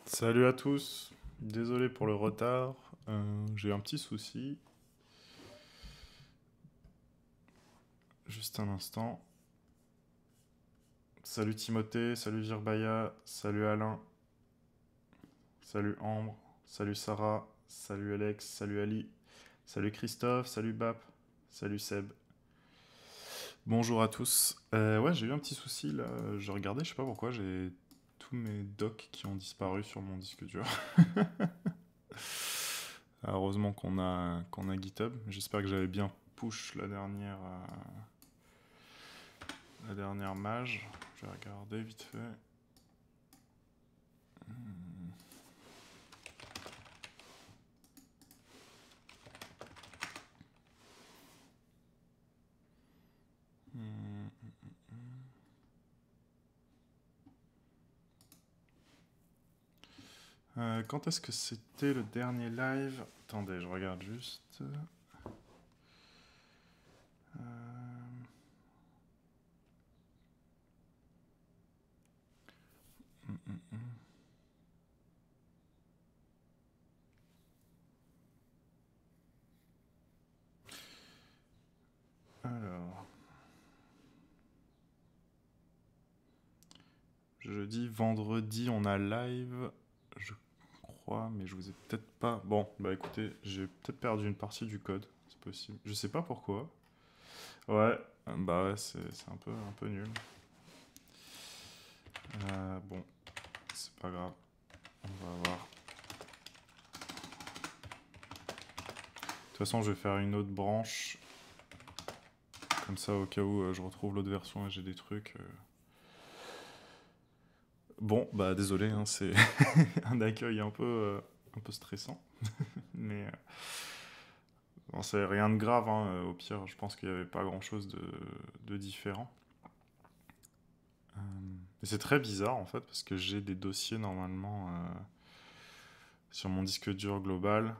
Salut à tous, désolé pour le retard, j'ai eu un petit souci, juste un instant. Salut Timothée, salut Virbaya, salut Alain, salut Ambre, salut Sarah, salut Alex, salut Ali, salut Christophe, salut Bap, salut Seb. Bonjour à tous. Ouais, j'ai eu un petit souci là, j'ai regardé, je sais pas pourquoi, j'ai tous mes docs qui ont disparu sur mon disque dur. Heureusement qu'on a GitHub. J'espère que j'avais bien push la dernière mage. Je vais regarder vite fait. Quand est-ce que c'était le dernier live? Attendez, je regarde juste. Euh, hum, hum, hum. Alors, jeudi, vendredi, on a live, je crois, mais je vous ai peut-être pas. Bon, bah écoutez, j'ai peut-être perdu une partie du code, c'est possible. Je sais pas pourquoi. Ouais, bah ouais, c'est un peu nul. Bon, c'est pas grave, on va voir. De toute façon, je vais faire une autre branche. Comme ça, au cas où je retrouve l'autre version et j'ai des trucs. Bon, bah désolé, hein, c'est un accueil un peu stressant. Mais bon, c'est rien de grave, hein, au pire, je pense qu'il n'y avait pas grand-chose de différent. Et c'est très bizarre en fait, parce que j'ai des dossiers normalement sur mon disque dur global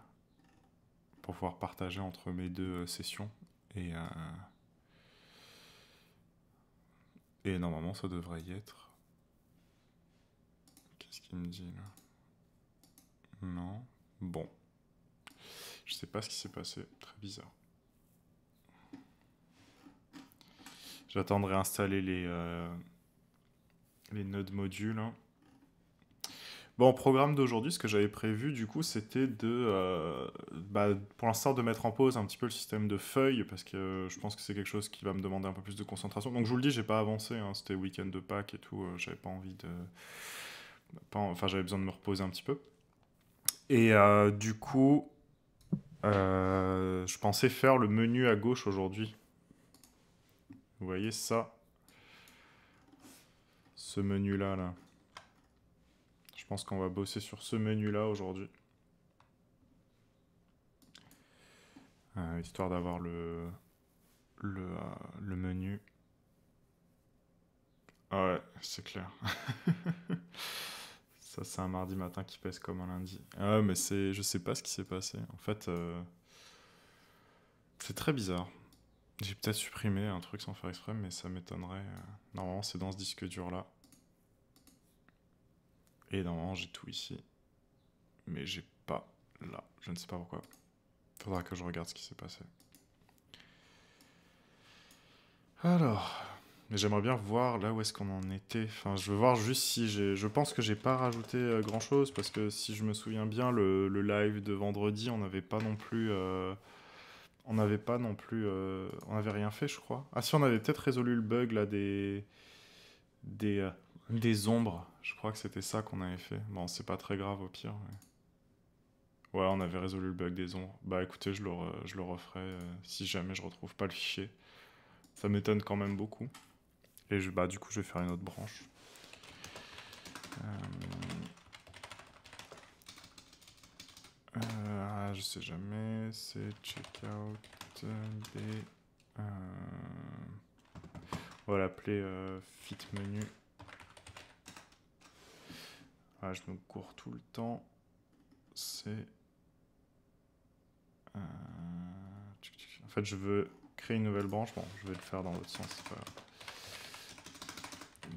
pour pouvoir partager entre mes deux sessions. Et, euh, et normalement, ça devrait y être. Qu'est-ce qu'il me dit là? Non. Bon. Je sais pas ce qui s'est passé. Très bizarre. J'attends de réinstaller les nodes modules, hein. Bon, programme d'aujourd'hui, ce que j'avais prévu, du coup, c'était pour l'instant, de mettre en pause un petit peu le système de feuilles, parce que je pense que c'est quelque chose qui va me demander un peu plus de concentration. Donc, je vous le dis, j'ai pas avancé, hein, c'était week-end de Pâques et tout, j'avais pas envie de... Enfin, j'avais besoin de me reposer un petit peu. Et du coup, je pensais faire le menu à gauche aujourd'hui. Vous voyez ça? Ce menu-là, là. Je pense qu'on va bosser sur ce menu-là aujourd'hui. Histoire d'avoir le menu. Ah ouais, c'est clair. Ça, c'est un mardi matin qui pèse comme un lundi. Ah ouais, mais je sais pas ce qui s'est passé. En fait, c'est très bizarre. J'ai peut-être supprimé un truc sans faire exprès, mais ça m'étonnerait. Normalement, c'est dans ce disque dur-là. Et normalement, j'ai tout ici. Mais j'ai pas là. Je ne sais pas pourquoi. Faudra que je regarde ce qui s'est passé. Alors, mais j'aimerais bien voir là où est-ce qu'on en était. Enfin, je veux voir juste si j'ai... Je pense que j'ai pas rajouté grand-chose, parce que si je me souviens bien, le live de vendredi, on n'avait pas non plus... On n'avait pas non plus... On n'avait rien fait, je crois. Ah si, on avait peut-être résolu le bug là des, euh, des ombres. Je crois que c'était ça qu'on avait fait. Bon, c'est pas très grave au pire. Ouais, on avait résolu le bug des ombres. Bah écoutez, je le referai si jamais je retrouve pas le fichier. Ça m'étonne quand même beaucoup. Et bah, du coup, je vais faire une autre branche. Je sais jamais. C'est checkout B. Euh, on va l'appeler fit menu. Ah, je me cours tout le temps. C'est. En fait, je veux créer une nouvelle branche. Bon, je vais le faire dans l'autre sens. C'est pas grave.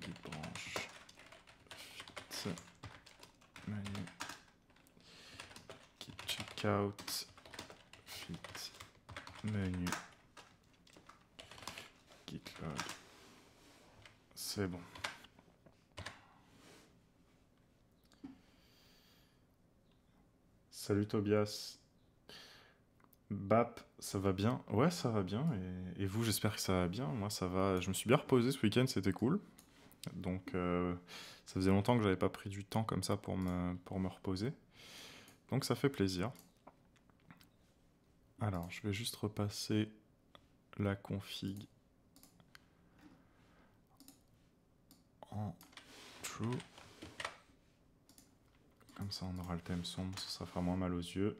Git branche. Fit menu, git checkout, fit, menu, git log. C'est bon. Salut Tobias. Bap, ça va bien? Ouais, ça va bien. Et vous, j'espère que ça va bien. Moi, ça va. Je me suis bien reposé ce week-end, c'était cool. Donc, ça faisait longtemps que j'avais pas pris du temps comme ça pour me reposer. Donc, ça fait plaisir. Alors, je vais juste repasser la config en true. Comme ça, on aura le thème sombre, ça fera moins mal aux yeux.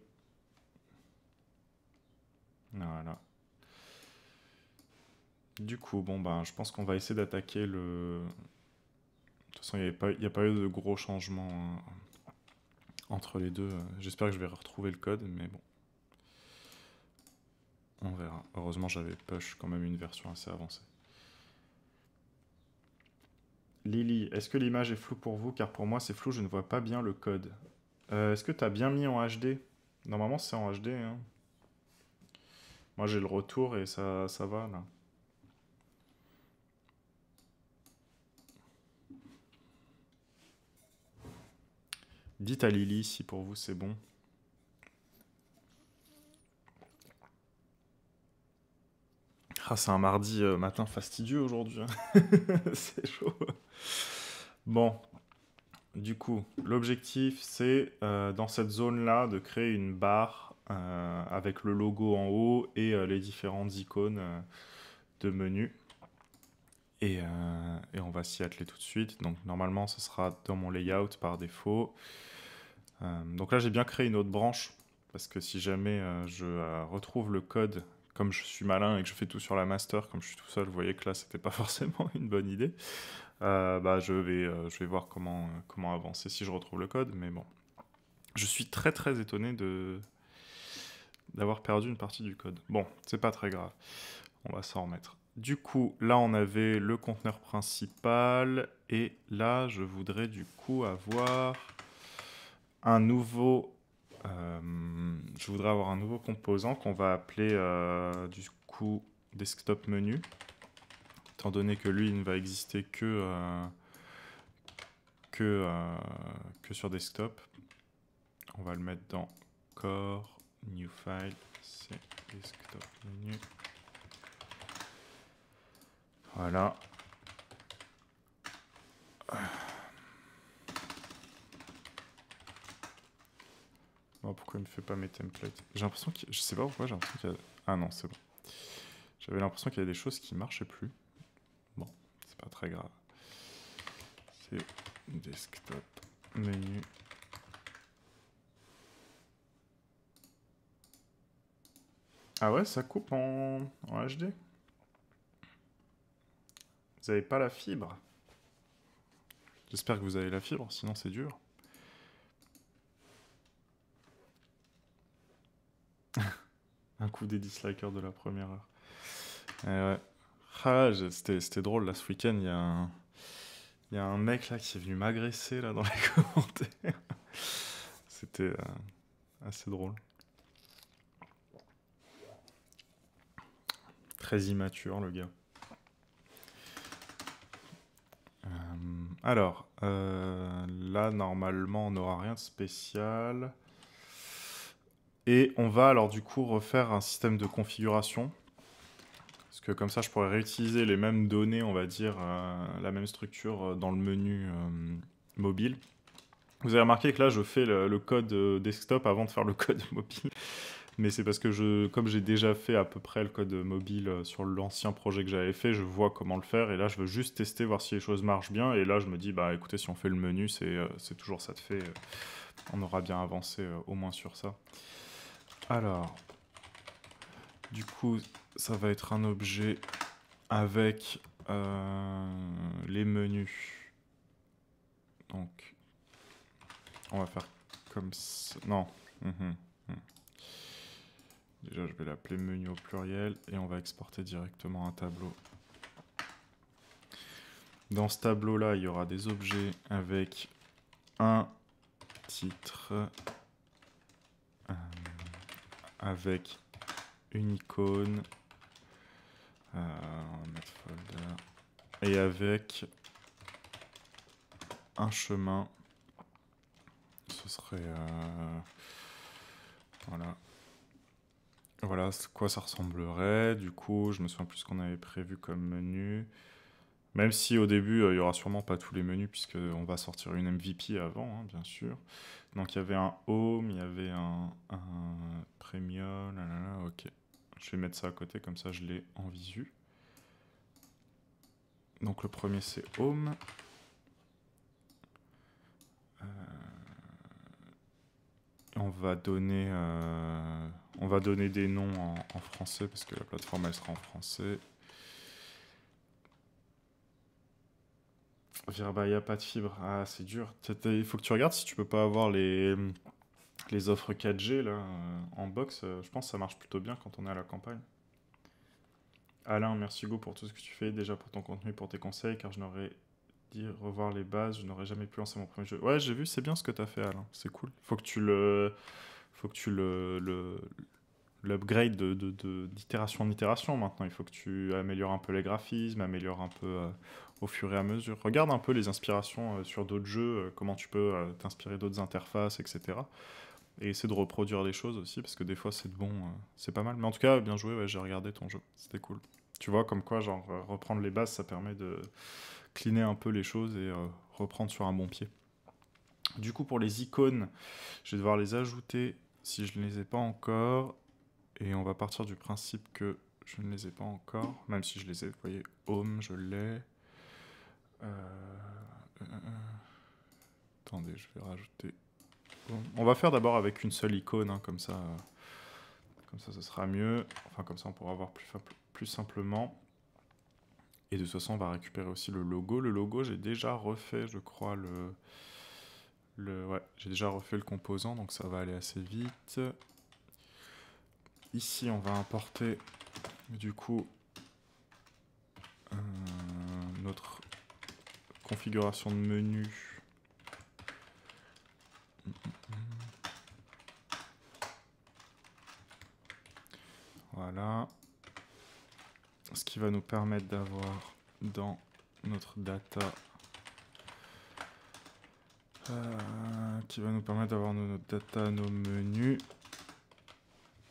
Voilà. Du coup, bon, ben, je pense qu'on va essayer d'attaquer le... De toute façon, il n'y a pas eu de gros changements entre les deux. J'espère que je vais retrouver le code, mais bon. On verra. Heureusement, j'avais push quand même une version assez avancée. Lily, est-ce que l'image est floue pour vous? Car pour moi, c'est flou, je ne vois pas bien le code. Est-ce que tu as bien mis en HD? Normalement, c'est en HD. Hein. Moi, j'ai le retour et ça va, là. Dites à Lily si pour vous, c'est bon. Ah, c'est un mardi matin fastidieux aujourd'hui. Hein. C'est chaud. Bon, du coup, l'objectif, c'est dans cette zone-là de créer une barre avec le logo en haut et les différentes icônes de menu. Et on va s'y atteler tout de suite. Donc normalement, ce sera dans mon layout par défaut. Donc là, j'ai bien créé une autre branche. Parce que si jamais je retrouve le code, comme je suis malin et que je fais tout sur la master, comme je suis tout seul, vous voyez que là, c'était pas forcément une bonne idée. Bah, je vais voir comment avancer si je retrouve le code. Mais bon, je suis très très étonné d'avoir perdu une partie du code. Bon, c'est pas très grave. On va s'en remettre. Du coup, là, on avait le conteneur principal. Et là, je voudrais du coup avoir un nouveau... je voudrais avoir un nouveau composant qu'on va appeler du coup desktop menu. Étant donné que lui, il ne va exister que sur desktop. On va le mettre dans core, new file, c'est desktop menu. Voilà. Bon, pourquoi il me fait pas mes templates? J'ai l'impression que... Je sais pas pourquoi, j'ai l'impression qu'il y a... Ah non, c'est bon. J'avais l'impression qu'il y avait des choses qui marchaient plus. Bon, c'est pas très grave. C'est desktop menu. Ah ouais, ça coupe en HD? Vous avez pas la fibre? J'espère que vous avez la fibre, sinon c'est dur. Un coup des dislikers de la première heure. Ouais. Ah, c'était drôle, là, ce week-end, il y a un mec, là, qui est venu m'agresser, là, dans les commentaires. C'était assez drôle. Très immature, le gars. Alors, là, normalement, on n'aura rien de spécial. Et on va, alors, du coup, refaire un système de configuration. Parce que comme ça, je pourrais réutiliser les mêmes données, on va dire, la même structure dans le menu mobile. Vous avez remarqué que là, je fais le code desktop avant de faire le code mobile. Mais c'est parce que comme j'ai déjà fait à peu près le code mobile sur l'ancien projet que j'avais fait, je vois comment le faire. Et là, je veux juste tester, voir si les choses marchent bien. Et là, je me dis, bah écoutez, si on fait le menu, c'est toujours ça de fait. On aura bien avancé au moins sur ça. Alors, du coup, ça va être un objet avec les menus. Donc, on va faire comme ça. Non. Déjà, je vais l'appeler menu au pluriel et on va exporter directement un tableau. Dans ce tableau-là, il y aura des objets avec un titre avec une icône, on va mettre folder, et avec un chemin. Ce serait voilà. Voilà à quoi ça ressemblerait. Du coup, je me souviens plus ce qu'on avait prévu comme menu. Même si au début, il y aura sûrement pas tous les menus, puisqu'on va sortir une MVP avant, hein, bien sûr. Donc il y avait un home, il y avait un premium, ok. Je vais mettre ça à côté, comme ça je l'ai en visu. Donc le premier c'est home. On va donner des noms en français, parce que la plateforme elle sera en français. Bah, y a pas de fibre. Ah, c'est dur. Il faut que tu regardes si tu peux pas avoir les offres 4G là, en box. Je pense que ça marche plutôt bien quand on est à la campagne. Alain, merci Go pour tout ce que tu fais, déjà pour ton contenu, pour tes conseils, car je n'aurais dit revoir les bases, je n'aurais jamais pu lancer mon premier jeu. Ouais, j'ai vu, c'est bien ce que t'as fait, Alain. C'est cool. Faut que tu l'upgrade d'itération en itération maintenant. Il faut que tu améliores un peu les graphismes, améliores un peu au fur et à mesure. Regarde un peu les inspirations sur d'autres jeux, comment tu peux t'inspirer d'autres interfaces, etc. Et essaie de reproduire les choses aussi, parce que des fois c'est bon, c'est pas mal. Mais en tout cas, bien joué, ouais, j'ai regardé ton jeu, c'était cool. Tu vois, comme quoi, genre, reprendre les bases, ça permet de cleaner un peu les choses et reprendre sur un bon pied. Du coup, pour les icônes, je vais devoir les ajouter si je ne les ai pas encore. Et on va partir du principe que je ne les ai pas encore, même si je les ai. Vous voyez, home, je l'ai. Attendez, je vais rajouter. On va faire d'abord avec une seule icône, hein, comme ça, ce sera mieux. Enfin, comme ça, on pourra voir plus simplement. Et de toute façon, on va récupérer aussi le logo. Le logo, j'ai déjà refait, je crois, ouais, j'ai déjà refait le composant, donc ça va aller assez vite. Ici, on va importer, du coup, notre configuration de menu. Voilà. Ce qui va nous permettre d'avoir dans notre data... notre data, nos menus.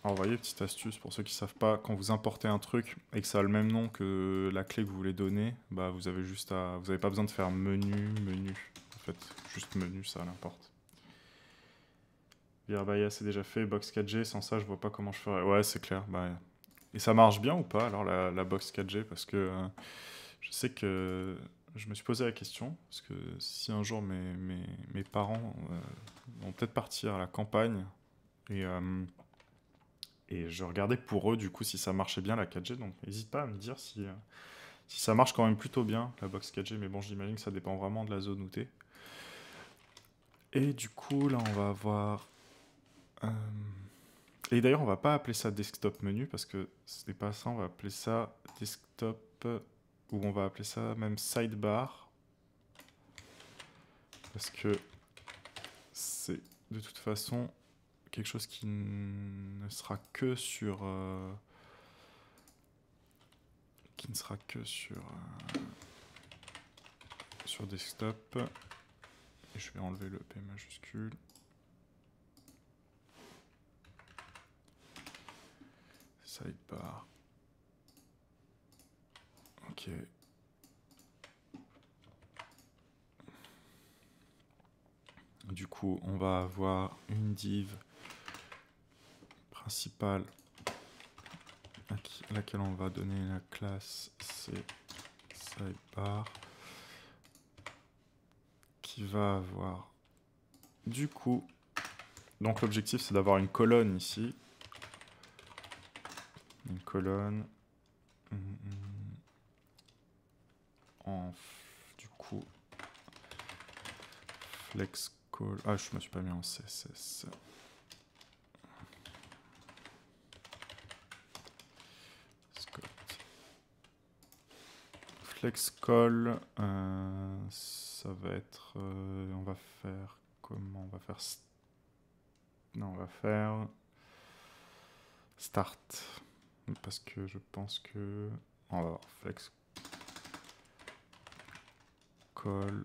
Alors, vous voyez, petite astuce pour ceux qui ne savent pas, quand vous importez un truc et que ça a le même nom que la clé que vous voulez donner, bah vous avez juste à... Vous n'avez pas besoin de faire menu. En fait, juste menu, ça n'importe. Virabaya, c'est déjà fait. Box 4G, sans ça, je vois pas comment je ferais. Ouais, c'est clair. Bah, et ça marche bien ou pas, alors, la box 4G? Parce que je sais que je me suis posé la question. Parce que si un jour mes parents vont peut-être partir à la campagne, et je regardais pour eux, du coup, si ça marchait bien la 4G. Donc, n'hésite pas à me dire si ça marche quand même plutôt bien, la box 4G. Mais bon, j'imagine que ça dépend vraiment de la zone où t'es. Et du coup, là, on va avoir... Et d'ailleurs, on va pas appeler ça desktop menu, parce que ce n'est pas ça. On va appeler ça desktop... Ou on va appeler ça même sidebar. Parce que c'est de toute façon quelque chose qui ne sera que sur... sur desktop. Et je vais enlever le P majuscule. Sidebar. Ok. Du coup, on va avoir une div principale à laquelle on va donner la classe, c'est sidebar, qui va avoir du coup, donc l'objectif c'est d'avoir une colonne ici, une colonne en du coup flex call. Ah, je me suis pas mis en CSS. Flex call, ça va être, on va faire comment on va faire? Non, on va faire start. Parce que je pense que... On va avoir flex call.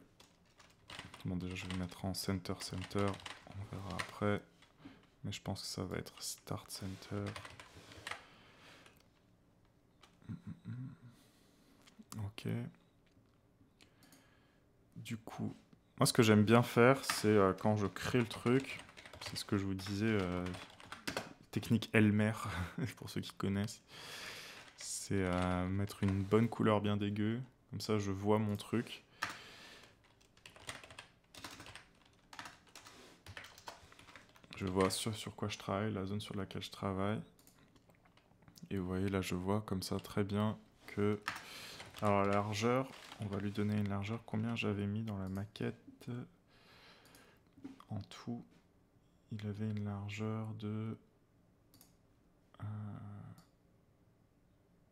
Bon, déjà, je vais le mettre en center. On verra après. Mais je pense que ça va être start center. Ok. Du coup, moi, ce que j'aime bien faire, c'est quand je crée le truc, c'est ce que je vous disais, technique Elmer, pour ceux qui connaissent, c'est mettre une bonne couleur bien dégueu. Comme ça, je vois mon truc. Je vois sur quoi je travaille, la zone sur laquelle je travaille. Et vous voyez, là, je vois comme ça très bien que... Alors, la largeur, on va lui donner une largeur. Combien j'avais mis dans la maquette? En tout, il avait une largeur de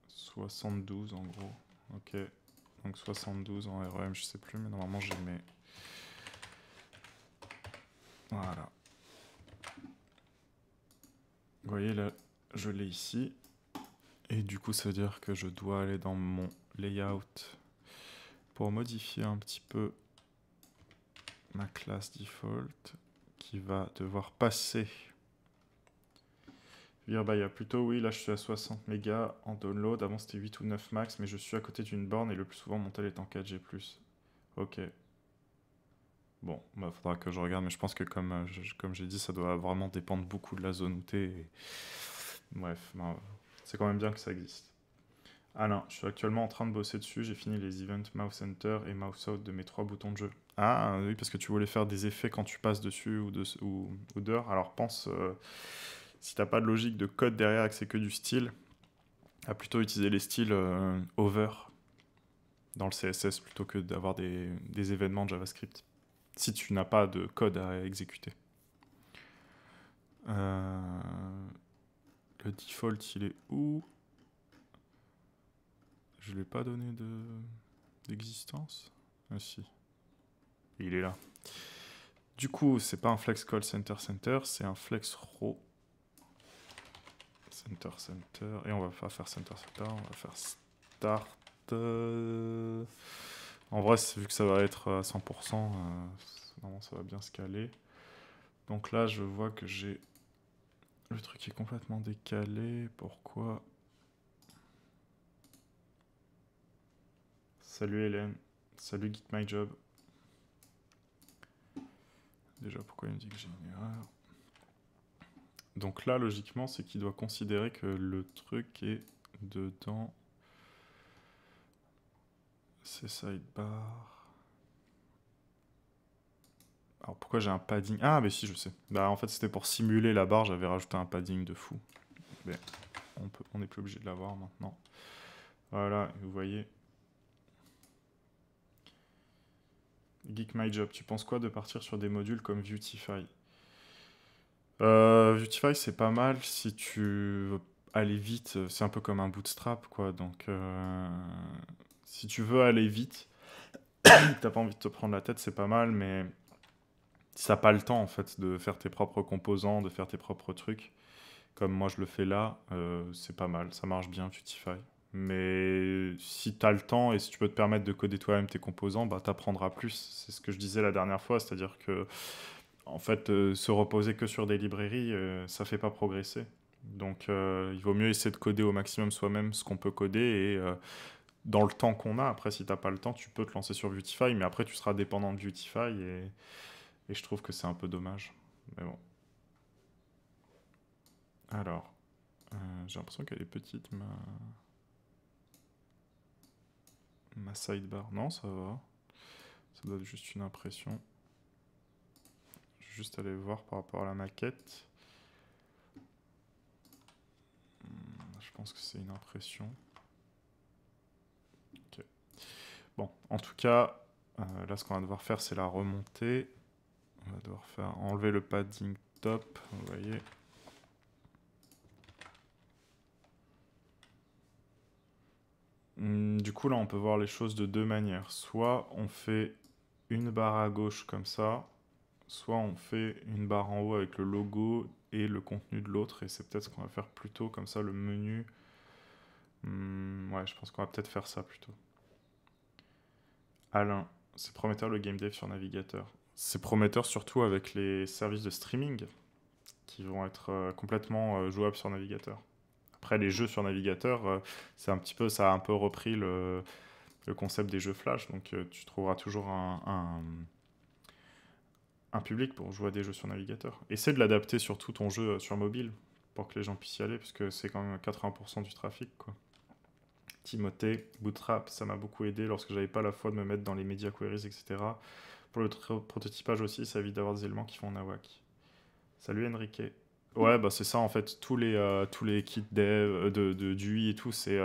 72 en gros. Ok, donc 72 en REM, je sais plus, mais normalement j'ai mis... Voilà. Vous voyez là, je l'ai ici. Et du coup, ça veut dire que je dois aller dans mon layout pour modifier un petit peu ma classe default qui va devoir passer. Dire, bah, il y a plutôt, oui, là je suis à 60 mégas en download. Avant c'était 8 ou 9 max, mais je suis à côté d'une borne et le plus souvent mon tel est en 4G+. Ok. Bon, bah, faudra que je regarde, mais je pense que comme j'ai dit, ça doit vraiment dépendre beaucoup de la zone où t'es. Et... Bref, bah, c'est quand même bien que ça existe. Ah non, je suis actuellement en train de bosser dessus. J'ai fini les events mouse enter et mouse out de mes 3 boutons de jeu. Ah oui, parce que tu voulais faire des effets quand tu passes dessus ou dehors. Alors pense, si t'as pas de logique de code derrière et que c'est que du style, à plutôt utiliser les styles over dans le CSS plutôt que d'avoir des événements de JavaScript. Si tu n'as pas de code à exécuter. Le default, il est où? Je l'ai pas donné d'existence. Ah si. Il est là. Du coup, c'est pas un flex call center, c'est un flex row. Center. Et on va pas faire center, on va faire start. En vrai, vu que ça va être à 100%, normalement ça va bien se caler. Donc là, je vois que j'ai... Le truc est complètement décalé. Pourquoi? Salut Hélène. Salut GitMyJob. Déjà, pourquoi il me dit que j'ai une erreur? Donc là, logiquement, c'est qu'il doit considérer que le truc est dedans. C'est sidebar. Alors pourquoi j'ai un padding? Ah, mais si, je sais. Bah en fait, c'était pour simuler la barre, j'avais rajouté un padding de fou. Mais on n'est plus obligé de l'avoir maintenant. Voilà, vous voyez. GeekMyJob, tu penses quoi de partir sur des modules comme Vuetify? Vuetify, c'est pas mal si tu veux aller vite. C'est un peu comme un bootstrap, quoi. Donc, si tu veux aller vite, t'as pas envie de te prendre la tête, c'est pas mal, mais si t'as pas le temps, en fait, de faire tes propres composants, de faire tes propres trucs, comme moi je le fais là, c'est pas mal, ça marche bien, Vuetify. Mais si t'as le temps et si tu peux te permettre de coder toi-même tes composants, bah t'apprendras plus. C'est ce que je disais la dernière fois, c'est-à-dire que en fait, se reposer que sur des librairies, ça fait pas progresser. Donc, il vaut mieux essayer de coder au maximum soi-même ce qu'on peut coder et dans le temps qu'on a. Après, si t'as pas le temps, tu peux te lancer sur Vuetify, mais après, tu seras dépendant de Vuetify et je trouve que c'est un peu dommage. Mais bon. Alors, j'ai l'impression qu'elle est petite, ma sidebar. Non, ça va. Ça doit être juste une impression. Je vais juste aller voir par rapport à la maquette. Je pense que c'est une impression. Ok. Bon, en tout cas, là, ce qu'on va devoir faire, c'est la remontée. On va devoir enlever le padding top, vous voyez. Du coup, là, on peut voir les choses de deux manières. Soit on fait une barre à gauche comme ça, soit on fait une barre en haut avec le logo et le contenu de l'autre, et c'est peut-être ce qu'on va faire plutôt, comme ça le menu. Ouais, je pense qu'on va peut-être faire ça plutôt. Alain, c'est prometteur le game dev sur navigateur. C'est prometteur surtout avec les services de streaming qui vont être complètement jouables sur navigateur. Après, les jeux sur navigateur, c'est un petit peu, ça a un peu repris le concept des jeux Flash, donc tu trouveras toujours un public pour jouer à des jeux sur navigateur. Essaie de l'adapter sur tout ton jeu sur mobile pour que les gens puissent y aller, puisque c'est quand même 80% du trafic, quoi. Timothée, Bootstrap, ça m'a beaucoup aidé lorsque j'avais pas la foi de me mettre dans les media queries, etc. Pour le prototypage aussi, ça évite d'avoir des éléments qui font nawak. Salut Enrique. Ouais, bah c'est ça en fait, tous les kits dev d'UI et tout, c'est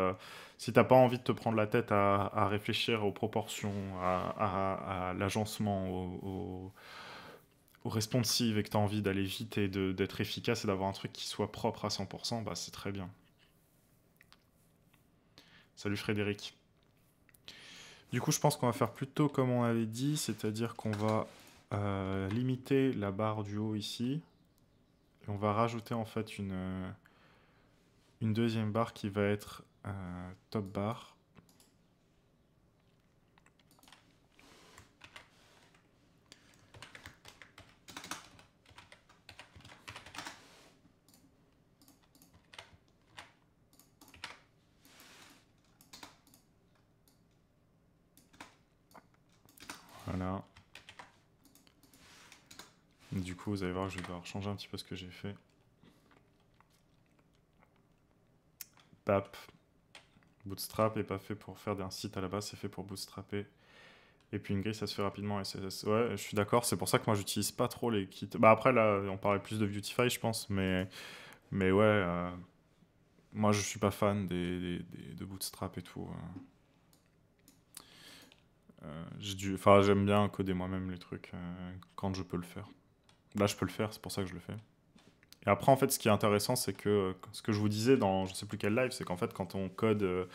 si t'as pas envie de te prendre la tête à réfléchir aux proportions, à l'agencement, au responsive et que t'as envie d'aller vite et d'être efficace et d'avoir un truc qui soit propre à 100%, bah c'est très bien. Salut Frédéric. Du coup, je pense qu'on va faire plutôt comme on avait dit, c'est-à-dire qu'on va limiter la barre du haut ici, et on va rajouter en fait une deuxième barre qui va être top bar. Voilà. Du coup, vous allez voir que je vais devoir changer un petit peu ce que j'ai fait. Pap. Bootstrap n'est pas fait pour faire un site à la base, c'est fait pour bootstrapper. Et puis une grille, ça se fait rapidement en CSS. Ouais, je suis d'accord, c'est pour ça que moi, j'utilise pas trop les kits. Bah après, là, on parlait plus de Beautify, je pense, mais ouais, moi, je suis pas fan de Bootstrap et tout. J'aime bien coder moi-même les trucs quand je peux le faire. Là, je peux le faire, c'est pour ça que je le fais. Et après, en fait, ce qui est intéressant, c'est que ce que je vous disais dans je sais plus quel live, c'est qu'en fait, quand on code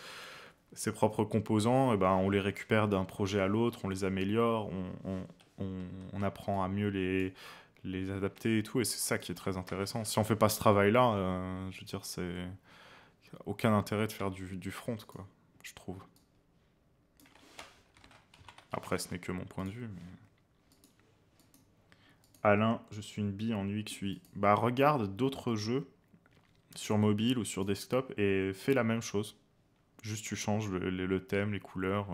ses propres composants, eh ben, on les récupère d'un projet à l'autre, on les améliore, on apprend à mieux les adapter et tout, et c'est ça qui est très intéressant. Si on fait pas ce travail-là, je veux dire, c'est aucun intérêt de faire du front, quoi, je trouve. Après, ce n'est que mon point de vue, mais... Alain, je suis une bille en UX UI. Bah, regarde d'autres jeux sur mobile ou sur desktop et fais la même chose. Juste tu changes le thème, les couleurs,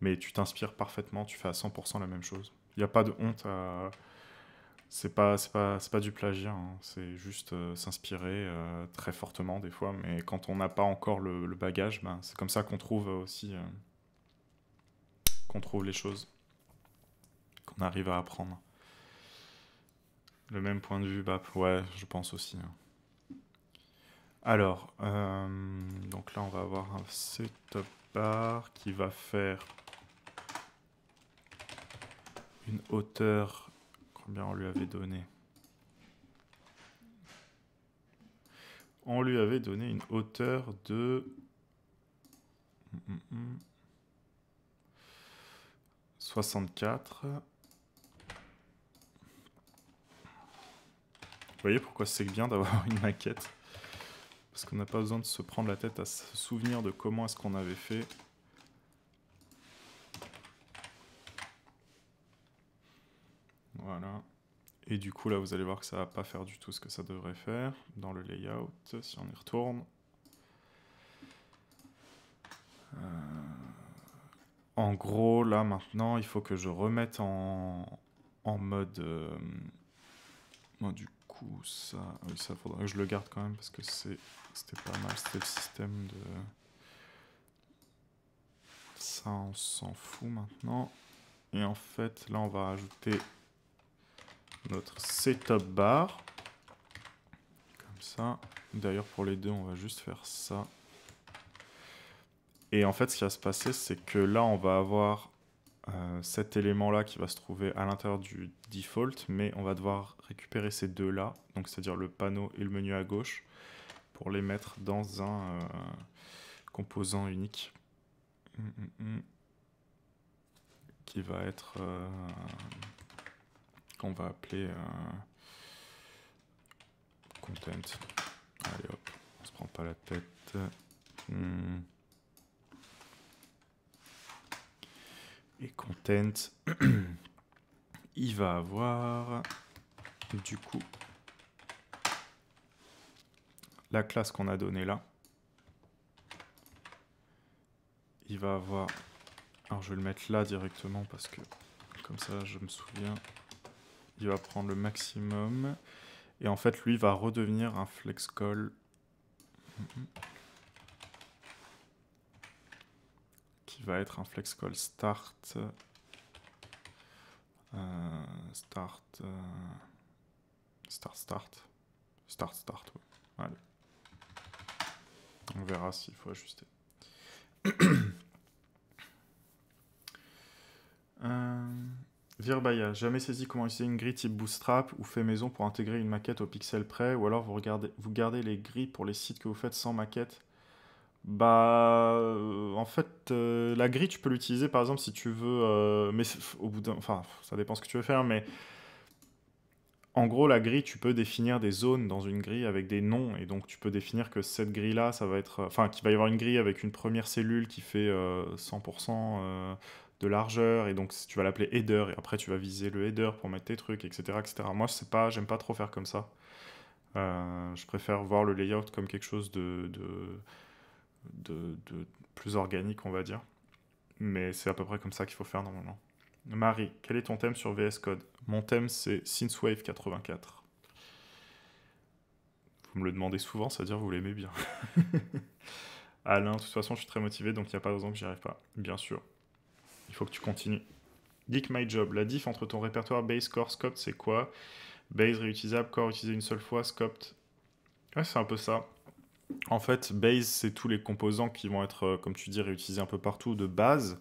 mais tu t'inspires parfaitement, tu fais à 100% la même chose. Il n'y a pas de honte à... C'est pas du plagiat, hein. C'est juste s'inspirer très fortement des fois, mais quand on n'a pas encore le bagage, ben, c'est comme ça qu'on trouve aussi qu'on trouve les choses, qu'on arrive à apprendre. Le même point de vue, bah ouais, je pense aussi, hein. Alors, donc là on va avoir un setup bar qui va faire une hauteur, combien on lui avait donné? On lui avait donné une hauteur de 64. Vous voyez pourquoi c'est bien d'avoir une maquette? Parce qu'on n'a pas besoin de se prendre la tête à se souvenir de comment est-ce qu'on avait fait. Voilà. Et du coup, là, vous allez voir que ça va pas faire du tout ce que ça devrait faire dans le layout, si on y retourne. En gros, là, maintenant, il faut que je remette en mode... Moi, du coup, ça... Oui, ça faudrait que je le garde quand même, parce que c'était pas mal, c'était le système de... Ça, on s'en fout maintenant. Et en fait, là, on va rajouter notre setup bar. Comme ça. D'ailleurs, pour les deux, on va juste faire ça. Et en fait, ce qui va se passer, c'est que là, on va avoir cet élément-là qui va se trouver à l'intérieur du default, mais on va devoir récupérer ces deux-là, donc c'est-à-dire le panneau et le menu à gauche, pour les mettre dans un composant unique. Qui va être... qu'on va appeler content. Allez hop, on se prend pas la tête. Et content, il va avoir du coup la classe qu'on a donnée là. Il va avoir... Alors je vais le mettre là directement parce que comme ça je me souviens. Il va prendre le maximum. Et en fait lui va redevenir un flex call. Qui va être un flex call start. Start, oui. Allez. On verra s'il faut ajuster. Virbaya, jamais saisi comment utiliser une grille type Bootstrap ou fait maison pour intégrer une maquette au pixel près, ou alors vous gardez les grilles pour les sites que vous faites sans maquette. Bah, en fait, la grille, tu peux l'utiliser par exemple si tu veux, mais au bout d'un, enfin, ça dépend ce que tu veux faire, mais en gros, la grille, tu peux définir des zones dans une grille avec des noms, et donc tu peux définir que cette grille-là, ça va être, enfin, qu'il va y avoir une grille avec une première cellule qui fait 100% de largeur, et donc tu vas l'appeler header, et après tu vas viser le header pour mettre tes trucs, etc., etc. Moi, j'aime pas trop faire comme ça. Je préfère voir le layout comme quelque chose de plus organique, on va dire. Mais c'est à peu près comme ça qu'il faut faire normalement. Marie, quel est ton thème sur VS Code? Mon thème, c'est Synthwave 84. Vous me le demandez souvent, ça veut dire que vous l'aimez bien. Alain, de toute façon, je suis très motivé, donc il n'y a pas de raison que j'y arrive pas. Bien sûr. Il faut que tu continues. Geek My Job, la diff entre ton répertoire base, core, scoped, c'est quoi? Base réutilisable, core utilisé une seule fois, scoped. Ouais, c'est un peu ça. En fait, base, c'est tous les composants qui vont être, comme tu dis, réutilisés un peu partout de base.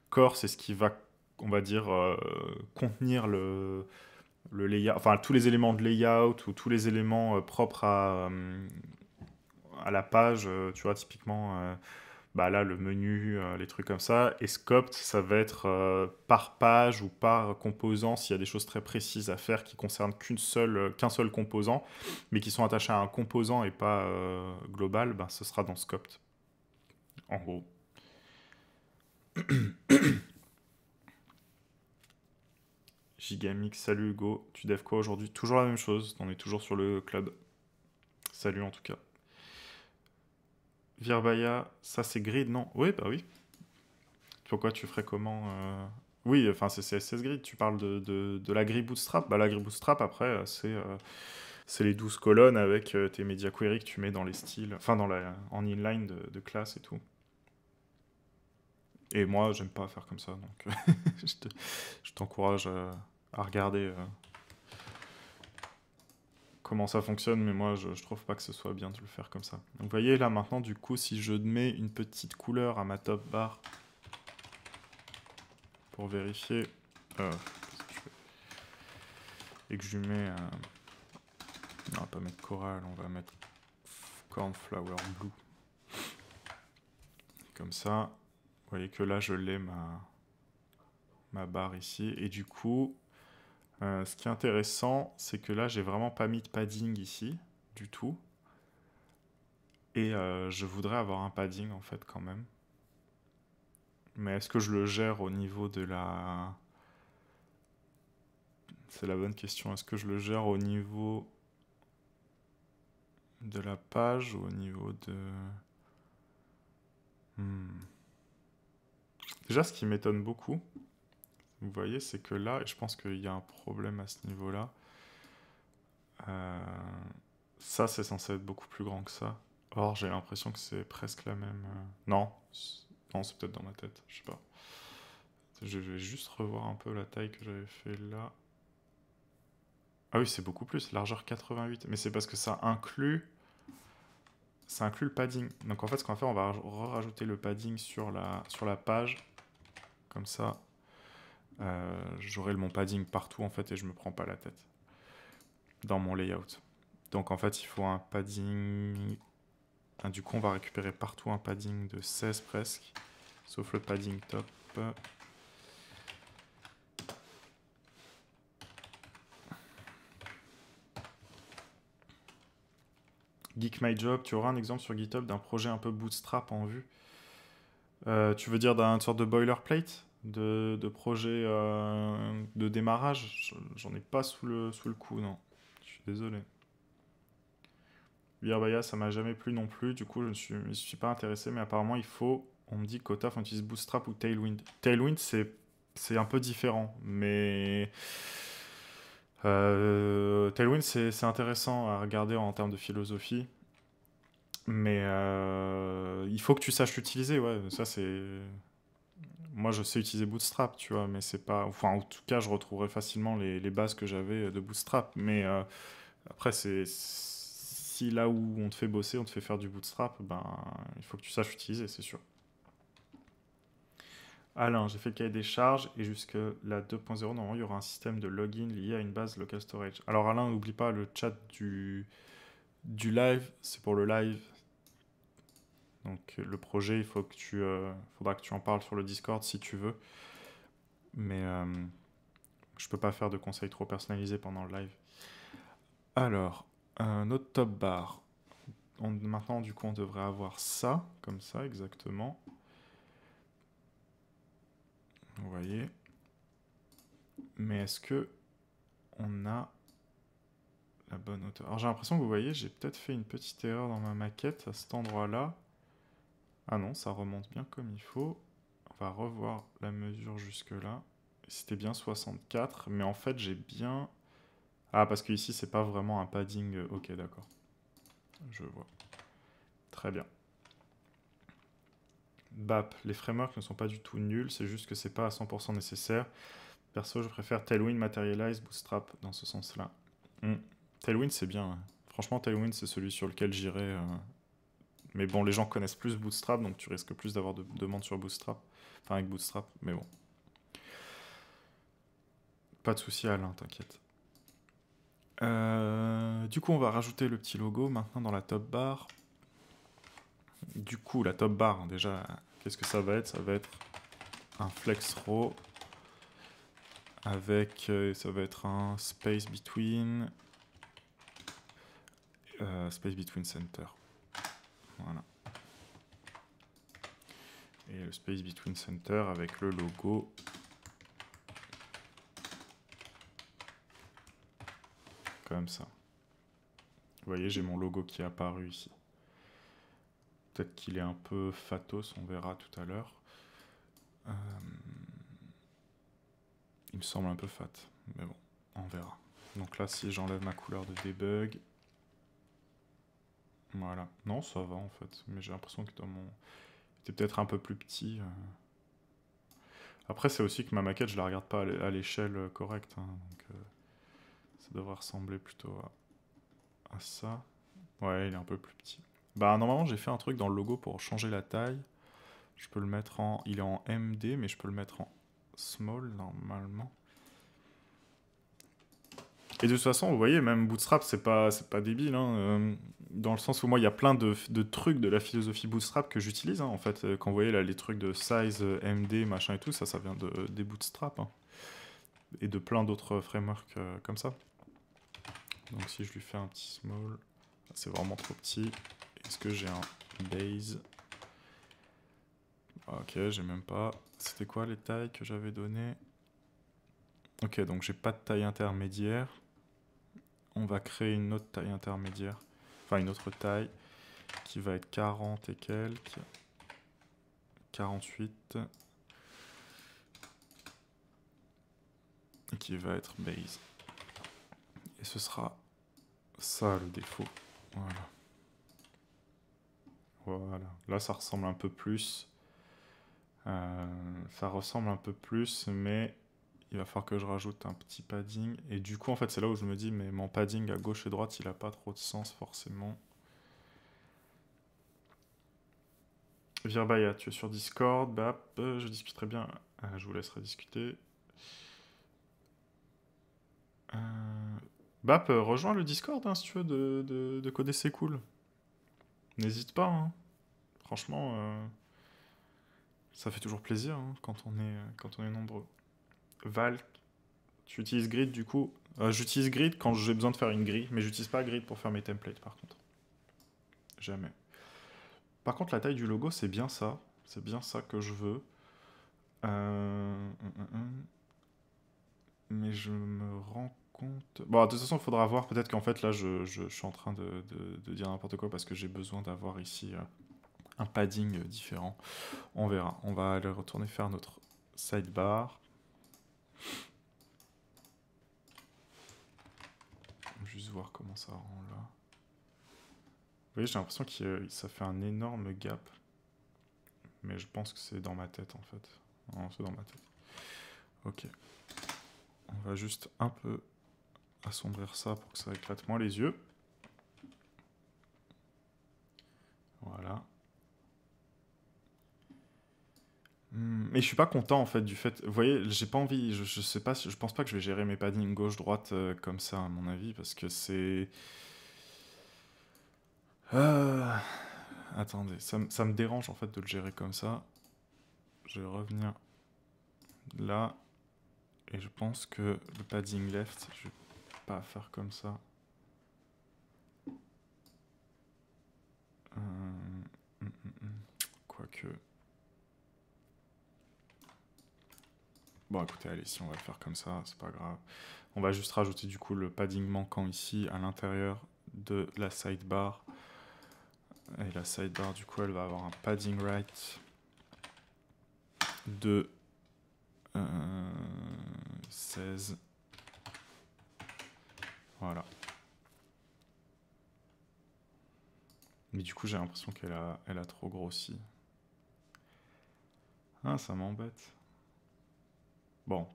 Core, c'est ce qui va, on va dire, contenir le layout, enfin tous les éléments de layout ou tous les éléments propres à la page, tu vois, typiquement, bah là, le menu, les trucs comme ça. Et scoped, ça va être par page ou par composant, s'il y a des choses très précises à faire qui concernent qu'un seul composant, mais qui sont attachés à un composant et pas global, bah, ce sera dans scoped, en gros. Gigamix, salut Hugo, tu dev quoi aujourd'hui? Toujours la même chose, on est toujours sur le club. Salut en tout cas. Virbaya, ça c'est grid, non? Oui, bah oui. Pourquoi tu ferais comment Oui, enfin c'est CSS Grid, tu parles de la grille Bootstrap. Bah la grille Bootstrap, après, c'est les 12 colonnes avec tes media queries que tu mets dans les styles, enfin en inline de classe et tout. Et moi, j'aime pas faire comme ça, donc je t'encourage à regarder comment ça fonctionne, mais moi, je trouve pas que ce soit bien de le faire comme ça. Donc vous voyez, là, maintenant, du coup, si je mets une petite couleur à ma top bar pour vérifier, et que je lui mets... non, on va pas mettre coral, on va mettre cornflower blue. Comme ça, vous voyez que là, je l'ai ma barre ici. Et du coup, ce qui est intéressant, c'est que là, j'ai vraiment pas mis de padding ici, du tout. Et je voudrais avoir un padding, en fait, quand même. Mais est-ce que je le gère au niveau de la... C'est la bonne question. Est-ce que je le gère au niveau de la page ou au niveau de... Déjà, ce qui m'étonne beaucoup, vous voyez, c'est que là, et je pense qu'il y a un problème à ce niveau-là, ça, c'est censé être beaucoup plus grand que ça. Or, j'ai l'impression que c'est presque la même... Non, c'est peut-être dans ma tête, je sais pas. Je vais juste revoir un peu la taille que j'avais fait là. Ah oui, c'est beaucoup plus, largeur 88. Mais c'est parce que ça inclut le padding. Donc en fait, ce qu'on va faire, on va rajouter le padding sur la page. Comme ça, j'aurai mon padding partout en fait et je me prends pas la tête dans mon layout. Donc en fait, il faut un padding... du coup, on va récupérer partout un padding de 16 presque, sauf le padding top. Geek My Job, tu auras un exemple sur GitHub d'un projet un peu bootstrap en vue. Tu veux dire d'une sorte de boilerplate de projet de démarrage? J'en ai pas sous le coup, non. Je suis désolé. Virbaya, ça m'a jamais plu non plus, du coup je me suis pas intéressé, mais apparemment il faut, on me dit qu'au taf on utilise Bootstrap ou Tailwind. Tailwind c'est un peu différent, mais Tailwind c'est intéressant à regarder en termes de philosophie, mais il faut que tu saches l'utiliser, ouais, ça c'est... Moi je sais utiliser Bootstrap, tu vois, mais c'est pas... Enfin en tout cas je retrouverai facilement les bases que j'avais de Bootstrap, mais après c'est... Si là où on te fait bosser, on te fait faire du bootstrap, ben, il faut que tu saches l'utiliser, c'est sûr. Alain, j'ai fait le cahier des charges et jusque la 2.0, normalement, il y aura un système de login lié à une base local storage. Alors Alain, n'oublie pas le chat du live, c'est pour le live. Donc le projet, il faut que faudra que tu en parles sur le Discord si tu veux. Mais je peux pas faire de conseils trop personnalisés pendant le live. Alors, notre top bar. Maintenant, du coup, on devrait avoir ça, comme ça, exactement. Vous voyez. Mais est-ce que on a la bonne hauteur? Alors j'ai l'impression que vous voyez, j'ai peut-être fait une petite erreur dans ma maquette à cet endroit-là. Ah non, ça remonte bien comme il faut. On va revoir la mesure jusque-là. C'était bien 64, mais en fait j'ai bien... Ah, parce que ici c'est pas vraiment un padding... Ok, d'accord. Je vois. Très bien. BAP, les frameworks ne sont pas du tout nuls, c'est juste que c'est pas à 100% nécessaire. Perso, je préfère Tailwind, Materialize, Bootstrap dans ce sens-là. Tailwind, c'est bien. Ouais. Franchement, Tailwind, c'est celui sur lequel j'irai. Mais bon, les gens connaissent plus Bootstrap, donc tu risques plus d'avoir de demandes sur Bootstrap. Enfin, avec Bootstrap, mais bon. Pas de souci, Alain, t'inquiète. Du coup, on va rajouter le petit logo maintenant dans la top bar. Du coup, la top bar, déjà, qu'est-ce que ça va être? Ça va être un flex row avec, ça va être un space between center. Voilà. Et le space between center avec le logo. Comme ça. Vous voyez, j'ai mon logo qui est apparu ici. Peut-être qu'il est un peu fatos, on verra tout à l'heure. Il me semble un peu fat, mais bon, on verra. Donc là, si j'enlève ma couleur de debug... Voilà. Non, ça va en fait, mais j'ai l'impression que dans mon... C'était peut-être un peu plus petit. Après, c'est aussi que ma maquette, je la regarde pas à l'échelle correcte. Hein, donc, ça devrait ressembler plutôt à ça. Ouais, il est un peu plus petit. Bah, normalement, j'ai fait un truc dans le logo pour changer la taille. Je peux le mettre en... Il est en MD, mais je peux le mettre en small, normalement. Et de toute façon, vous voyez, même Bootstrap, c'est pas débile. Hein, dans le sens où moi, il y a plein de trucs de la philosophie Bootstrap que j'utilise. Hein, en fait, quand vous voyez là, les trucs de size, MD, machin et tout, ça vient des Bootstrap. Hein, et de plein d'autres frameworks comme ça. Donc si je lui fais un petit small, c'est vraiment trop petit. Est-ce que j'ai un base? Ok, j'ai même pas. C'était quoi les tailles que j'avais données? Ok, donc j'ai pas de taille intermédiaire. On va créer une autre taille intermédiaire. Enfin, une autre taille qui va être 40 et quelques. 48. Et qui va être base. Et ce sera ça le défaut. Voilà. Voilà. Là, ça ressemble un peu plus. Ça ressemble un peu plus, mais il va falloir que je rajoute un petit padding. Et du coup, en fait, c'est là où je me dis, mais mon padding à gauche et droite, il a pas trop de sens forcément. Virbaya, tu es sur Discord. Bah, je discuterai bien. Je vous laisserai discuter. Bap, rejoins le Discord hein, si tu veux de coder c'est cool. N'hésite pas. Hein. Franchement, ça fait toujours plaisir hein, quand on est nombreux. Val, tu utilises Grid du coup. J'utilise Grid quand j'ai besoin de faire une grille, mais j'utilise pas Grid pour faire mes templates par contre. jamais. Par contre, la taille du logo, c'est bien ça. C'est bien ça que je veux. Mais je me rends compte... Bon, de toute façon, il faudra voir. Peut-être qu'en fait, là, je suis en train de dire n'importe quoi parce que j'ai besoin d'avoir ici un padding différent. On verra. On va aller retourner faire notre sidebar. Juste voir comment ça rend là. Vous voyez, j'ai l'impression que ça fait un énorme gap. Mais je pense que c'est dans ma tête en fait. Non, c'est dans ma tête. Ok. On va juste un peu assombrir ça pour que ça éclate moins les yeux. Voilà. Mais je suis pas content en fait du fait. Vous voyez, j'ai pas envie. Je sais pas. Je pense pas que je vais gérer mes paddings gauche-droite comme ça à mon avis parce que c'est. Attendez, ça me dérange en fait de le gérer comme ça. Je vais revenir là. Et je pense que le padding left, je vais pas faire comme ça. Quoique. Bon, écoutez, allez, si on va le faire comme ça, c'est pas grave. On va juste rajouter du coup le padding manquant ici à l'intérieur de la sidebar. Et la sidebar, du coup, elle va avoir un padding right de 16. Voilà. Mais du coup, j'ai l'impression qu'elle a trop grossi. Ah, ça m'embête. Bon,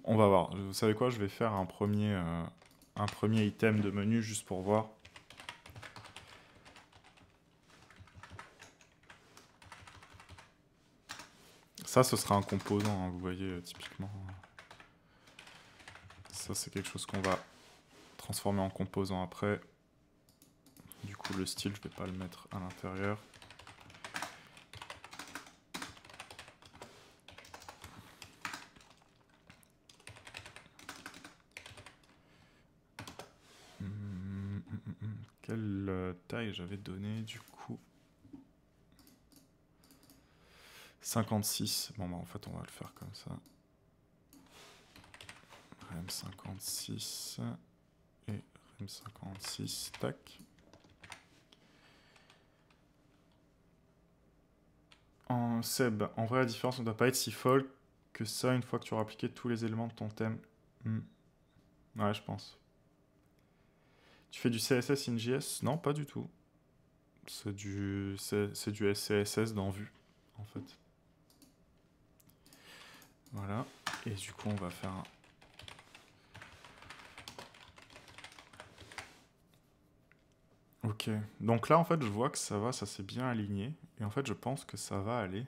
on va voir. Vous savez quoi? Je vais faire un premier item de menu juste pour voir. Ça, ce sera un composant, hein, vous voyez, typiquement. Ça, c'est quelque chose qu'on va transformer en composant après. Du coup, le style, je vais pas le mettre à l'intérieur. Quelle taille j'avais donné du coup? 56. Bon, bah en fait, on va le faire comme ça. Rem 56 et Rem 56. Tac. Seb, en vrai, la différence ne doit pas être si folle que ça une fois que tu auras appliqué tous les éléments de ton thème. Ouais, je pense. Tu fais du CSS in JS? Non, pas du tout. C'est du CSS dans Vue, en fait. Voilà. Et du coup, on va faire un... Ok. Donc là, en fait, je vois que ça va, ça s'est bien aligné. Et en fait, je pense que ça va aller.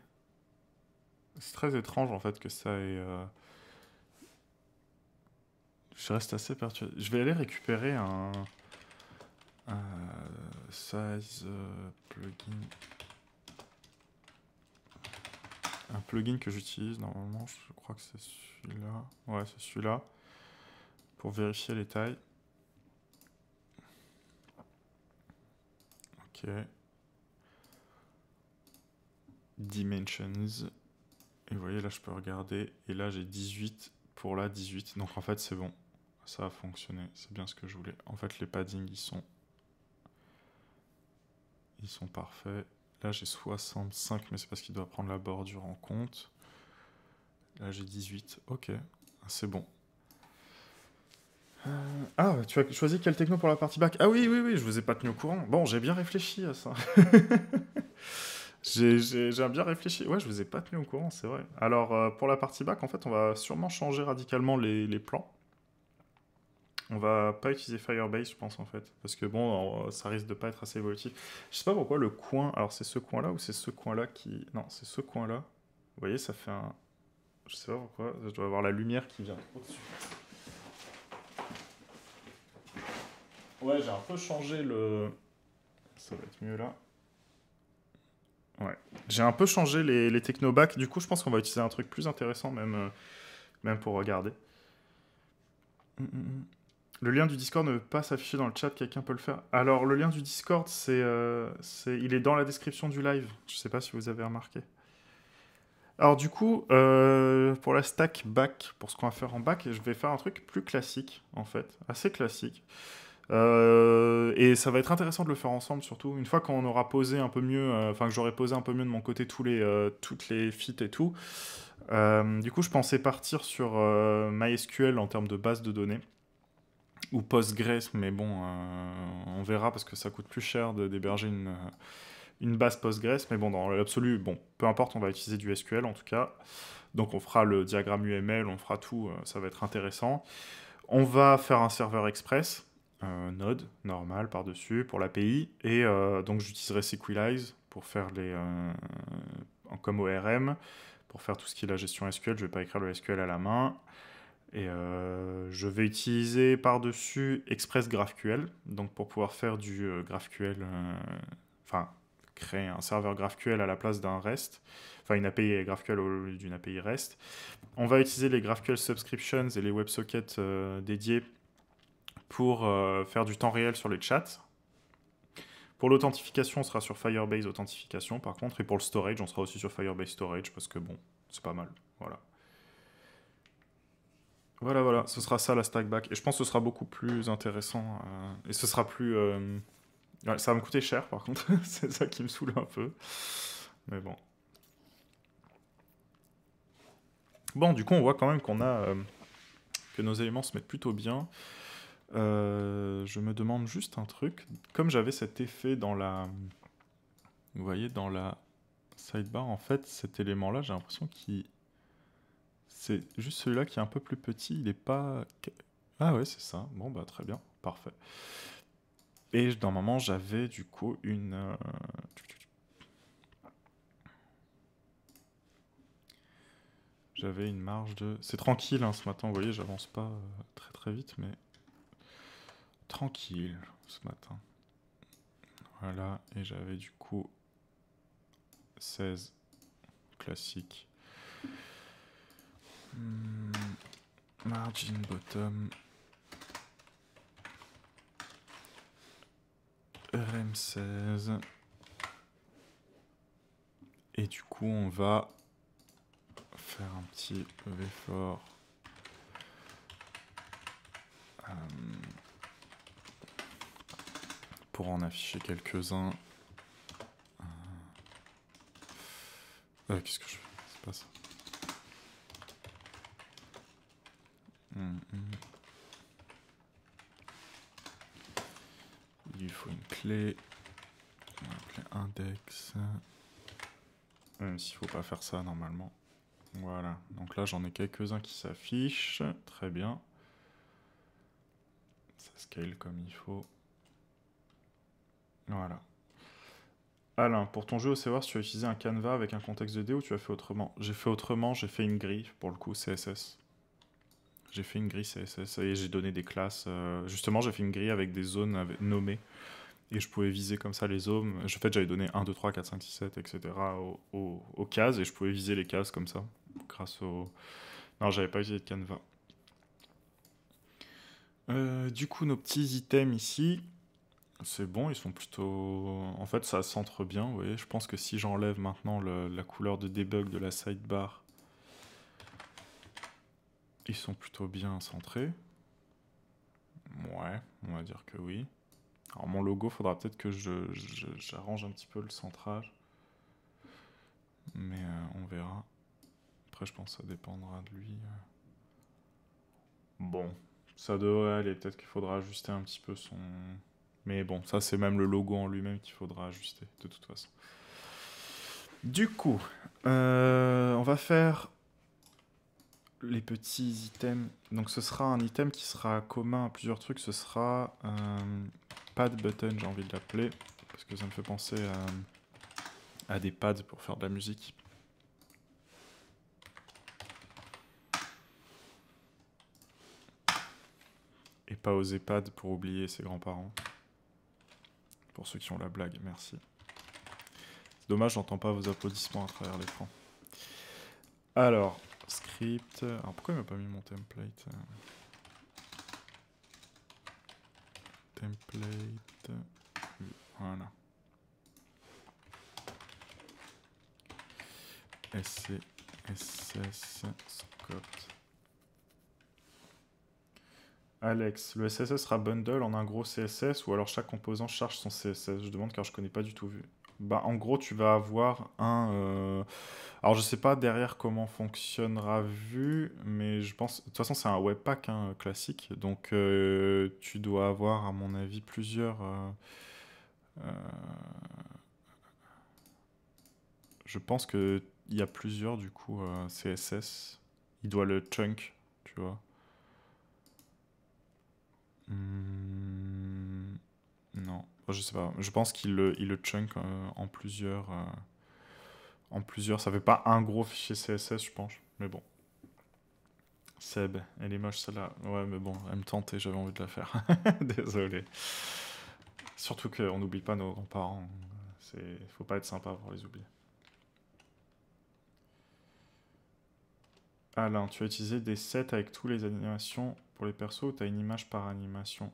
C'est très étrange, en fait, que ça ait... Je reste assez perturbé. Je vais aller récupérer un size plugin. Un plugin que j'utilise normalement, je crois que c'est celui-là. Ouais, c'est celui-là. Pour vérifier les tailles. Ok. Dimensions. Et vous voyez, là, je peux regarder. Et là, j'ai 18 pour la 18. Donc, en fait, c'est bon. Ça a fonctionné. C'est bien ce que je voulais. En fait, les paddings, ils sont parfaits. Là, j'ai 65, mais c'est parce qu'il doit prendre la bordure en compte. Là, j'ai 18. Ok. C'est bon. Ah, tu as choisi quel techno pour la partie back? Ah oui, oui, oui, je vous ai pas tenu au courant. Bon, j'ai bien réfléchi à ça. J'ai bien réfléchi. Ouais, je vous ai pas tenu au courant, c'est vrai. Alors, pour la partie back, en fait, on va sûrement changer radicalement les plans. On va pas utiliser Firebase, je pense, en fait. Parce que bon, ça risque de pas être assez évolutif. Je sais pas pourquoi le coin... Alors, c'est ce coin-là ou c'est ce coin-là qui... Non, c'est ce coin-là. Vous voyez, ça fait un... Je sais pas pourquoi. Je dois avoir la lumière qui vient au-dessus. Ouais, j'ai un peu changé le... Ça va être mieux là. Ouais. J'ai un peu changé les technobacks. Du coup, je pense qu'on va utiliser un truc plus intéressant, même pour regarder. Le lien du Discord ne veut pas s'afficher dans le chat, quelqu'un peut le faire. Alors, le lien du Discord, il est dans la description du live. Je sais pas si vous avez remarqué. Alors, du coup, pour la stack back, pour ce qu'on va faire en back, je vais faire un truc plus classique, en fait. Assez classique. Et ça va être intéressant de le faire ensemble, surtout. Une fois qu'on aura posé un peu mieux, enfin, que j'aurai posé un peu mieux de mon côté toutes les feats et tout. Du coup, je pensais partir sur MySQL en termes de base de données. Ou Postgres, mais bon, on verra parce que ça coûte plus cher d'héberger une base Postgres. Mais bon, dans l'absolu, bon, peu importe, on va utiliser du SQL en tout cas. Donc on fera le diagramme UML, on fera tout, ça va être intéressant. On va faire un serveur express, Node, normal, par-dessus, pour l'API. Et donc j'utiliserai Sequelize pour faire comme ORM, pour faire tout ce qui est la gestion SQL. Je ne vais pas écrire le SQL à la main. Et je vais utiliser par-dessus Express GraphQL, donc pour pouvoir faire du GraphQL, enfin créer un serveur GraphQL à la place d'un REST, enfin une API GraphQL au lieu d'une API REST. On va utiliser les GraphQL Subscriptions et les WebSockets dédiés pour faire du temps réel sur les chats. Pour l'authentification, on sera sur Firebase Authentification par contre, et pour le storage, on sera aussi sur Firebase Storage parce que bon, c'est pas mal, voilà. Voilà, voilà, ce sera ça la stack back. Et je pense que ce sera beaucoup plus intéressant. Et ce sera plus. Ouais, ça va me coûter cher par contre, c'est ça qui me saoule un peu. Mais bon. Bon, du coup, on voit quand même que nos éléments se mettent plutôt bien. Je me demande juste un truc. Comme j'avais cet effet dans la. Vous voyez, dans la sidebar, en fait, cet élément-là, j'ai l'impression qu'il. C'est juste celui-là qui est un peu plus petit. Il est pas. Ah ouais, c'est ça. Bon, bah très bien. Parfait. Et normalement, j'avais du coup j'avais une marge de... C'est tranquille hein, ce matin, vous voyez, j'avance pas très très vite, mais tranquille ce matin. Voilà, et j'avais du coup 16 classique. Margin bottom. RM16. Et du coup, on va faire un petit effort. Pour en afficher quelques-uns. Qu'est-ce que je fais? C'est pas ça. Il lui faut une clé. On va appeler index. Même s'il ne faut pas faire ça normalement. Voilà. Donc là, j'en ai quelques-uns qui s'affichent. Très bien. Ça scale comme il faut. Voilà. Alain, pour ton jeu OCWars, tu as utilisé un canevas avec un contexte 2D ou tu as fait autrement? J'ai fait autrement, j'ai fait une grille, pour le coup, CSS. J'ai fait une grille CSS et j'ai donné des classes. Justement, j'ai fait une grille avec des zones nommées. Et je pouvais viser comme ça les zones. En fait, j'avais donné 1, 2, 3, 4, 5, 6, 7, etc. aux cases. Et je pouvais viser les cases comme ça. Grâce au... Non, j'avais pas utilisé de canevas. Du coup, nos petits items ici... C'est bon, ils sont plutôt... En fait, ça centre bien, vous voyez. Je pense que si j'enlève maintenant la couleur de debug de la sidebar, ils sont plutôt bien centrés. Ouais, on va dire que oui. Alors mon logo, faudra peut-être que j'arrange un petit peu le centrage. Mais on verra. Après, je pense que ça dépendra de lui. Bon, ça devrait aller. Peut-être qu'il faudra ajuster un petit peu son... Mais bon, ça c'est même le logo en lui-même qu'il faudra ajuster, de toute façon. Du coup, on va faire les petits items. Donc ce sera un item qui sera commun à plusieurs trucs. Ce sera pad button, j'ai envie de l'appeler. Parce que ça me fait penser à des pads pour faire de la musique. Et pas aux EHPAD pour oublier ses grands-parents. Pour ceux qui ont la blague, merci. C'est dommage, j'entends pas vos applaudissements à travers l'écran. Alors, script... Alors pourquoi il m'a pas mis mon template? template. Voilà. SCSS scope. Alex, le SSS sera bundle en un gros CSS ou alors chaque composant charge son CSS? Je demande car je connais pas du tout vu. Bah, en gros, tu vas avoir un... Alors, je sais pas derrière comment fonctionnera Vue, mais je pense... De toute façon, c'est un Webpack hein, classique, donc tu dois avoir, à mon avis, plusieurs... euh, Je pense qu'il y a plusieurs, du coup, CSS. Il doit le chunk, tu vois. Non, je sais pas. Je pense qu'il le chunk en plusieurs. Ça fait pas un gros fichier CSS, je pense. Mais bon. Seb, elle est moche celle-là. Ouais, mais bon, elle me tentait, j'avais envie de la faire. Désolé. Surtout qu'on n'oublie pas nos grands-parents. Faut pas être sympa pour les oublier. Alain, tu as utilisé des sets avec tous les animations pour les persos ou tu as une image par animation?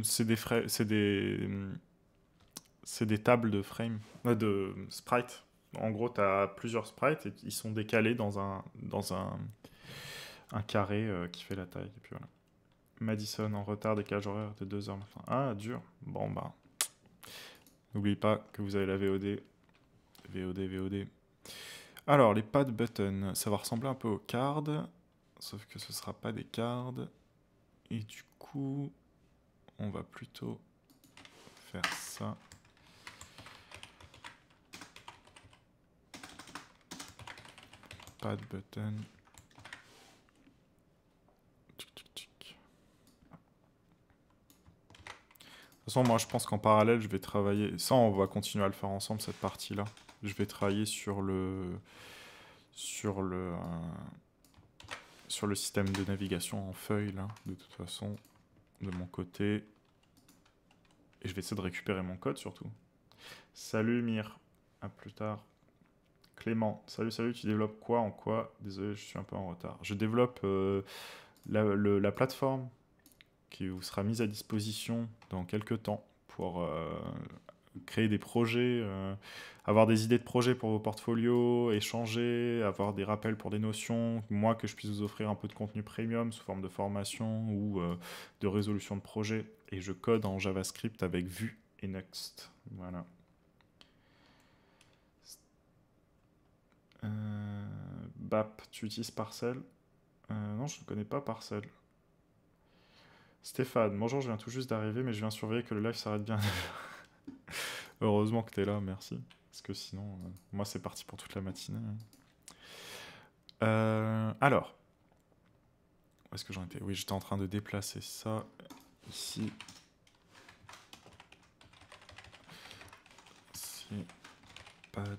C'est des tables de frame, de sprites. En gros, tu as plusieurs sprites et ils sont décalés dans un carré qui fait la taille. Et puis voilà. Madison en retard, décalage horaire de 2 heures maintenant. Ah, dur. Bon, bah. N'oubliez pas que vous avez la VOD. VOD. Alors, les pad buttons, ça va ressembler un peu aux cards. Sauf que ce sera pas des cards. Et du coup, on va plutôt faire ça. Pad button. De toute façon, moi, je pense qu'en parallèle, je vais travailler... Ça, on va continuer à le faire ensemble, cette partie-là. Je vais travailler sur le système de navigation en feuille, là, de toute façon, de mon côté. Et je vais essayer de récupérer mon code, surtout. Salut, Mire. À plus tard. Clément. Salut, tu développes quoi en quoi? Désolé, je suis un peu en retard. Je développe la plateforme qui vous sera mise à disposition dans quelques temps pour créer des projets, avoir des idées de projets pour vos portfolios, échanger, avoir des rappels pour des notions, moi que je puisse vous offrir un peu de contenu premium sous forme de formation ou de résolution de projet. Et je code en JavaScript avec Vue et Next. Voilà. BAP, tu utilises Parcel? Non, je ne connais pas Parcel. Stéphane, bonjour, je viens tout juste d'arriver, mais je viens surveiller que le live s'arrête bien. Heureusement que tu es là, merci. Parce que sinon, moi, c'est parti pour toute la matinée. Alors, où est-ce que j'en étais? Oui, j'étais en train de déplacer ça ici. Ici, pad,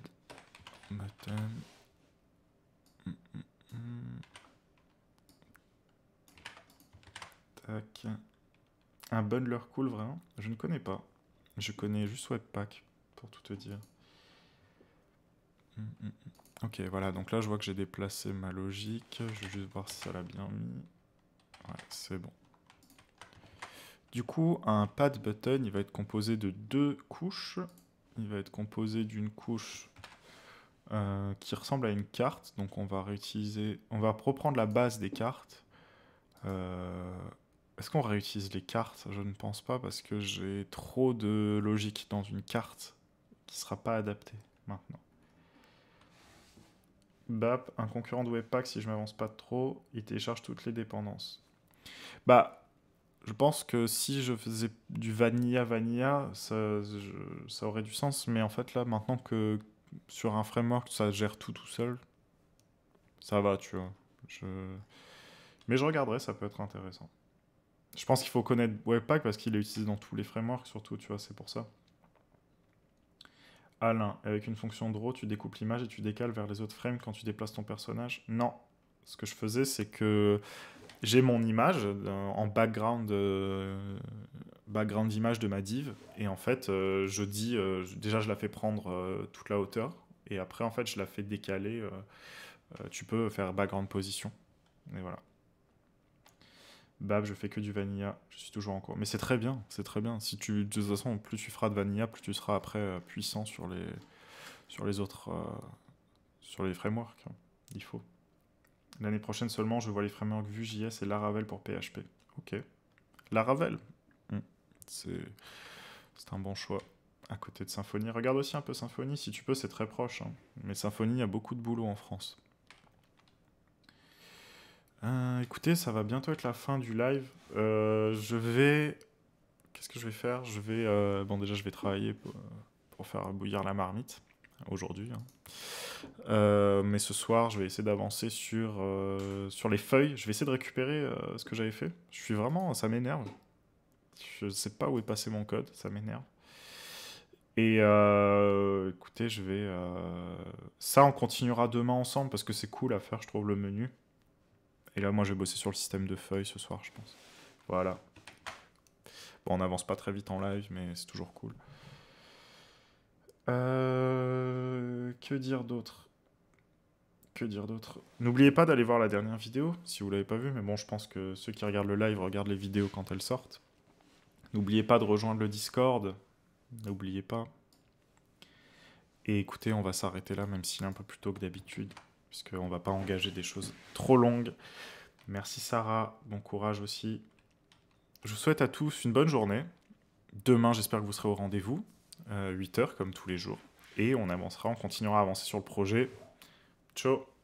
button. Tac. Un bundler cool, vraiment? Je ne connais pas. Je connais juste Webpack, pour tout te dire. Ok, voilà, donc là je vois que j'ai déplacé ma logique. Je vais juste voir si ça l'a bien mis. Ouais, c'est bon. Du coup, un pad button, il va être composé de 2 couches. Il va être composé d'une couche qui ressemble à une carte. Donc on va réutiliser, on va reprendre la base des cartes. Est-ce qu'on réutilise les cartes? Je ne pense pas parce que j'ai trop de logique dans une carte qui ne sera pas adaptée maintenant. BAP, un concurrent de Webpack, si je m'avance pas trop, il télécharge toutes les dépendances. Bah, je pense que si je faisais du vanilla, ça aurait du sens. Mais en fait, là, maintenant que sur un framework, ça gère tout seul, ça va, tu vois. Mais je regarderai, ça peut être intéressant. Je pense qu'il faut connaître Webpack parce qu'il est utilisé dans tous les frameworks, surtout, tu vois, c'est pour ça. Alain, avec une fonction draw, tu découpes l'image et tu décales vers les autres frames quand tu déplaces ton personnage? Non. Ce que je faisais, c'est que j'ai mon image en background image de ma div, et en fait, je dis, déjà je la fais prendre toute la hauteur, et après, en fait, je la fais décaler. Tu peux faire background position, et voilà. Bab, je fais que du vanilla, je suis toujours en cours. Mais c'est très bien, c'est très bien. Si tu, de toute façon, plus tu feras de vanilla, plus tu seras après puissant sur les autres, sur les frameworks, hein. Il faut. L'année prochaine seulement, je vois les frameworks Vue.js et Laravel pour PHP. Ok. Laravel. Hmm. C'est c'est un bon choix. À côté de Symfony. Regarde aussi un peu Symfony, si tu peux, c'est très proche, hein. Mais Symfony, il y a beaucoup de boulot en France. Écoutez, ça va bientôt être la fin du live. Je vais... Qu'est-ce que je vais faire? Je vais... Bon, déjà, je vais travailler pour faire bouillir la marmite aujourd'hui, hein. Mais ce soir, je vais essayer d'avancer sur les feuilles. Je vais essayer de récupérer ce que j'avais fait. Je suis vraiment... Ça m'énerve. Je sais pas où est passé mon code. Ça m'énerve. Et écoutez, je vais... Ça, on continuera demain ensemble parce que c'est cool à faire, je trouve, le menu. Et là, moi, je vais bosser sur le système de feuilles ce soir, je pense. Voilà. Bon, on n'avance pas très vite en live, mais c'est toujours cool. Que dire d'autre? Que dire d'autre? N'oubliez pas d'aller voir la dernière vidéo, si vous l'avez pas vue, mais bon, je pense que ceux qui regardent le live regardent les vidéos quand elles sortent. N'oubliez pas de rejoindre le Discord. N'oubliez pas. Et écoutez, on va s'arrêter là, même s'il est un peu plus tôt que d'habitude, puisqu'on va pas engager des choses trop longues. Merci Sarah, bon courage aussi. Je vous souhaite à tous une bonne journée. Demain, j'espère que vous serez au rendez-vous, 8h comme tous les jours. Et on avancera, on continuera à avancer sur le projet. Ciao!